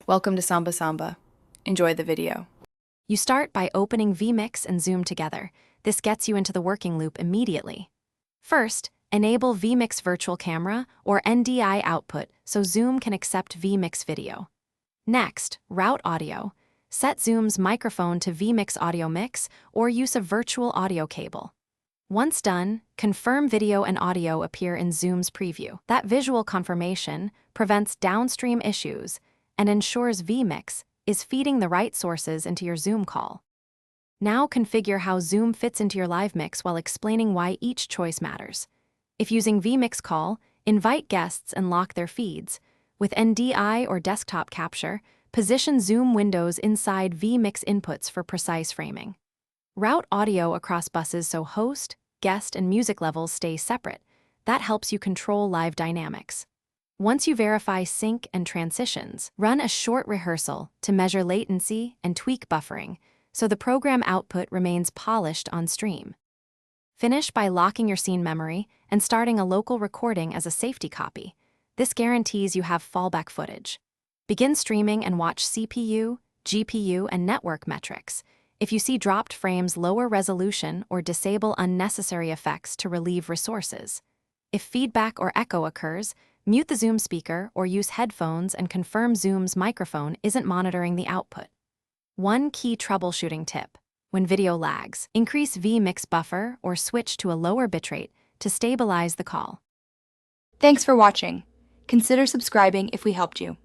Welcome to Samba Samba. Enjoy the video. You start by opening Vmix and Zoom together. This gets you into the working loop immediately. First, enable Vmix Virtual Camera or NDI output so Zoom can accept Vmix video. Next, route audio. Set Zoom's microphone to Vmix audio mix or use a virtual audio cable. Once done, confirm video and audio appear in Zoom's preview. That visual confirmation prevents downstream issues and ensures Vmix is feeding the right sources into your Zoom call. Now configure how Zoom fits into your live mix while explaining why each choice matters. If using Vmix Call, invite guests and lock their feeds. With NDI or desktop capture, position Zoom windows inside Vmix inputs for precise framing. Route audio across buses so host, guest, and music levels stay separate. That helps you control live dynamics. Once you verify sync and transitions, run a short rehearsal to measure latency and tweak buffering so the program output remains polished on stream. Finish by locking your scene memory and starting a local recording as a safety copy. This guarantees you have fallback footage. Begin streaming and watch CPU, GPU, and network metrics. If you see dropped frames, lower resolution or disable unnecessary effects to relieve resources. If feedback or echo occurs, mute the Zoom speaker or use headphones and confirm Zoom's microphone isn't monitoring the output. One key troubleshooting tip: when video lags, increase Vmix buffer or switch to a lower bitrate to stabilize the call. Thanks for watching. Consider subscribing if we helped you.